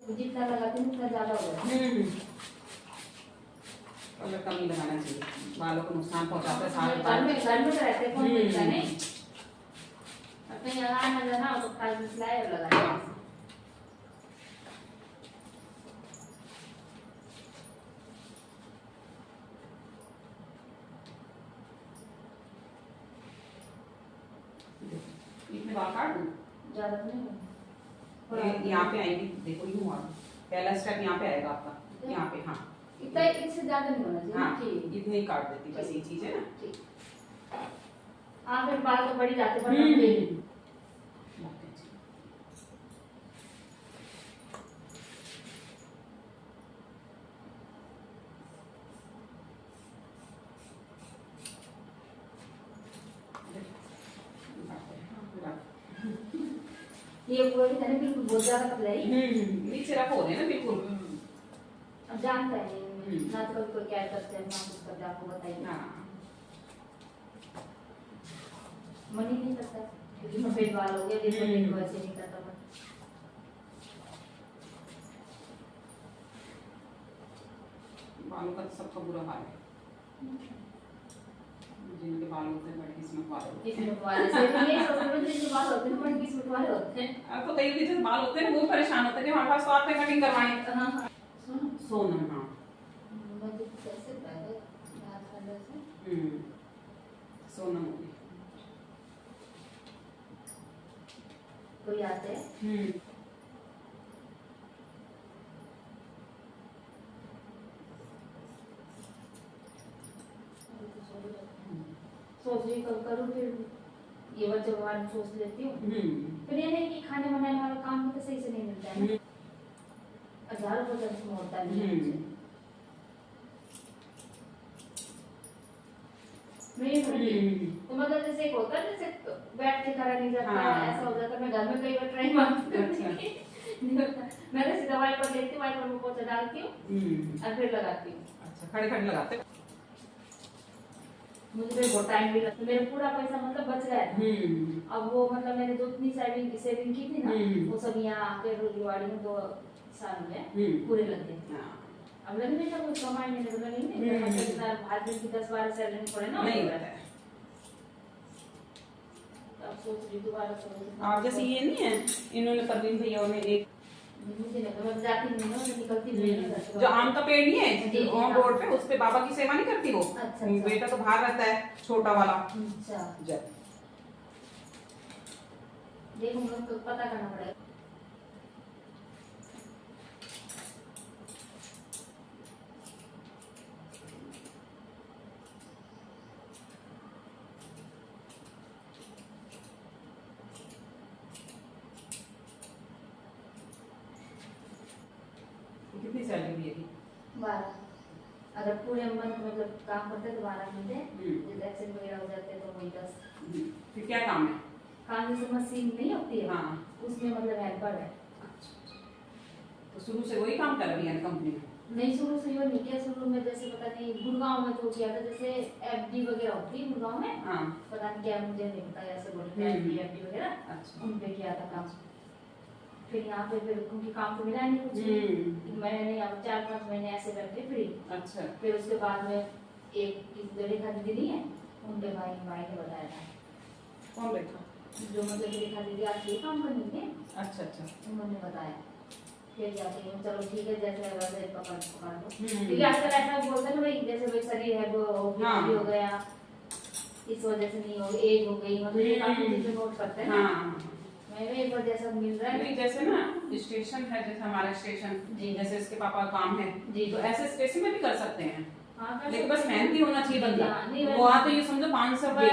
जितना लगाते हैं उतना ज्यादा हो जाता है। कलर कम ही लगाना चाहिए, बालों को नुकसान पहुंचाता है सारे घर में तो रहते कौन मिलता नहीं। अपने यहाँ आना जाना तो खाली सिलाई और लगाना। इतने बाल काट दूं? ज्यादा नहीं यहाँ पे आएगी, देखो यूं आ, पहला स्टेप यहाँ पे आएगा आपका, यहाँ पे। हाँ इतना, इससे ज्यादा नहीं होना चाहिए। हाँ, ठीक, इतने ही काट देती बस, ये चीज है ना। ठीक। हाँ फिर बाल तो बढ़ ही जाते पर लंबे ही। ये पूरा भी तने बिल्कुल बहुत ज्यादा पतला है। नीचे रखो दे ना बिल्कुल। अब जानता है ना तो कोई क्या करते हैं ना कुछ करते हैं, आपको बताइए। हाँ मन ही नहीं करता क्योंकि सफेद बाल हो गए, दिन में दिन वैसे नहीं करता मन। बालों का तो सबका बुरा हाल है, जिनके बाल होते हैं बड़ी किस्मत वाले होते हैं। किस्मत वाले से नहीं, सबसे जिनके बाल होते हैं बड़ी किस्मत वाले होते हैं। अब तो कई भी जो बाल होते हैं वो परेशान होते हैं कि हमारे पास तो आपने कटिंग करवानी। हाँ सोनम। हाँ मुझे कैसे पहले याद कर रहे थे। सोनम होगी। कोई आते हैं सोच रही कब करूँ, फिर ये बच्चों के बारे में सोच लेती हूँ। फिर ये नहीं कि खाने बनाने वाला काम भी तो सही से नहीं मिलता है। 1000% उसमें होता नहीं है मुझे। तो मतलब जैसे एक होता है जैसे बैठ के करा नहीं जाता, ऐसा हो जाता है। मैं घर में कई बार ट्राई मारती हूँ। मैं जैसे दवाई पर लेती हूँ, वाइपर में पोंछा डालती हूँ और फिर लगाती हूँ। अच्छा, खड़े खड़े लगाते। मुझे भी बहुत टाइम भी लगता है, मेरा पूरा पैसा मतलब बच गया था। अब वो मतलब मैंने जो इतनी सेविंग की थी ना, वो सब यहाँ आके रुजवाड़ी में 2 साल में पूरे लग गए। अब लग नहीं था कुछ कमाई नहीं, तो नहीं मतलब आदमी की 10-12 सैलरी पड़े ना, नहीं होता है। अब सोच रही दोबारा सोच। आप जैसे ये नहीं है, इन्होंने परवीन भैया ने एक मुझे नहीं तो मैं जाती नहीं ना, मैं निकलती नहीं ना। जो आम का पेड़ नहीं है ऑन रोड पे, उस पे बाबा की सेवा नहीं करती वो। अच्छा, बेटा तो बाहर रहता है छोटा वाला। अच्छा देखो मुझे पता करना पड़ेगा। कितनी सैलरी दी है? 12। अगर पूरे मंथ मतलब काम करते तो 12 मिलते, जैसे एक्सीडेंट वगैरह हो जाते तो वही 10। फिर क्या काम है? काम जैसे मशीन नहीं होती है, हाँ उसमें मतलब हेल्पर है। तो शुरू से वही काम कर रही है कंपनी में? नहीं, शुरू से वो नहीं किया। शुरू में जैसे पता नहीं गुड़गांव में तो किया था, जैसे एफडी वगैरह होती है गुड़गांव में। हाँ पता नहीं क्या, मुझे नहीं पता, ऐसे बोलते हैं एफडी वगैरह। अच्छा, उन पे किया था काम। फिर यहाँ पे फिर उनकी काम तो मिला नहीं कुछ। मैंने नहीं, अब 4-5 महीने ऐसे बैठे फ्री। अच्छा। फिर उसके बाद में एक रेखा दीदी नहीं है, उनके भाई ने बताया था। कौन रेखा? जो मतलब रेखा दीदी आती है काम करने के। अच्छा अच्छा, उन्होंने बताया। फिर जाते हैं, चलो ठीक है, जैसे वैसे पकड़ दो। क्योंकि आजकल ऐसा बोलते हैं ना भाई, जैसे भाई शरीर है वो हो गया, इस वजह से नहीं हो, एज हो गई, मतलब ये काफी चीजें नोट करते हैं ना। मैंने एक बार जैसा मिल रहा है नहीं, जैसे ना स्टेशन है, जैसे हमारा स्टेशन जी, जैसे इसके पापा का काम है जी, तो ऐसे स्टेशन में भी कर सकते हैं। हाँ, लेकिन बस मेहनती होना चाहिए बंदा। वो आते ये समझो 500 रुपए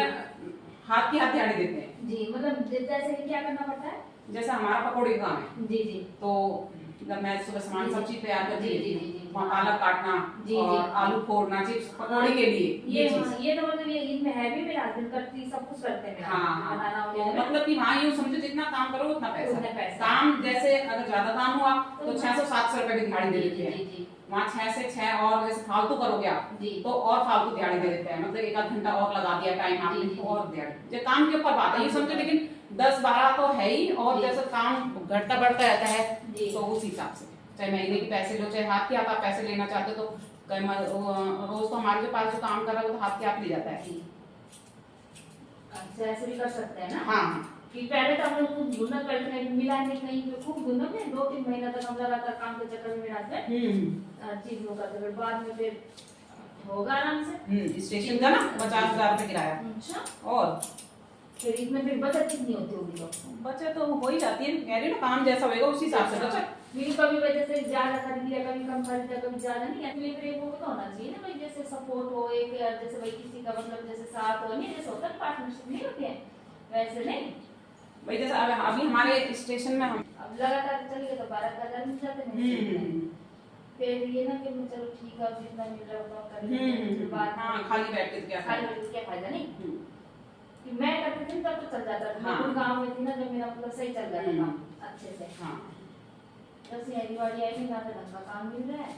हाथ की हाथ दिहाड़ी देते हैं जी। मतलब जैसे कि क्या करना पड़ता है, जैसे हमारा पकौड़े का काम है जी जी, तो जब मैं सुबह सामान सब चीज तैयार करती जी जी जी, वहाँ पालक काटना जी, और जी, आलू फोड़ना चिप्स पकौड़े के लिए ये तो मतलब ये इनमें है भी, मेरा हस्बैंड करती सब कुछ करते हैं। हाँ, तो मतलब कि वहाँ यूँ समझो जितना काम करो उतना पैसा। काम जैसे अगर ज्यादा काम हुआ तो 600-700 रुपए की दिहाड़ी दे देते हैं। वहाँ 6 से 6 और जैसे फालतू करोगे आप तो और फालतू दिहाड़ी दे देते हैं। मतलब 1 आध घंटा और लगा दिया टाइम आपने तो और दिहाड़ी। जो काम के ऊपर बात है ये समझो, लेकिन 10-12 तो है ही, और जैसे काम घटता बढ़ता रहता है तो उस हिसाब से। चाहे महीने के पैसे लो, चाहे हाथ के हाथ आप पैसे लेना चाहते हो तो रोज तो हमारे जो पास जो काम कर रहा है वो तो हाथ के हाथ ले जाता है। अच्छा ऐसे भी कर सकते हैं ना। हाँ कि पहले तो हम लोग खूब ढूंढना पड़ता है, मिला नहीं कहीं पे, खूब ढूंढना है 2-3 महीना तक हम लगातार काम के चक्कर में रहते हैं चीज वो करते, फिर बाद में फिर होगा आराम से। स्टेशन का ना 50,000 रुपए किराया। अच्छा और फिर इसमें फिर बचत कितनी होती होगी? तो बचत तो हो ही जाती है, कह रही ना काम जैसा होगा उसी हिसाब से बचत। मेरी कभी वजह से ज्यादा खरीद लिया, कभी कम खरीद लिया, कभी ज्यादा नहीं, एक्चुअली फिर वो तो होना चाहिए ना भाई, जैसे सपोर्ट हो एक, जैसे भाई किसी का मतलब जैसे साथ हो, नहीं जैसे होता है पार्टनरशिप नहीं होती है वैसे नहीं भाई। जैसे अभी हमारे स्टेशन में हम अब लगातार चलिए तो 12,000 मिल जाते हैं। फिर ये ना कि चलो ठीक है जितना मिल रहा है उतना कर लेते हैं, हाँ खाली बैठ के क्या फायदा नहीं। कि मैं करती थी तब तो चल जाता था, मैं गांव में थी ना जब मेरा मतलब सही चल जाता था अच्छे से। हाँ बस ये दिवाली आई ना ढंग का काम मिल रहा है।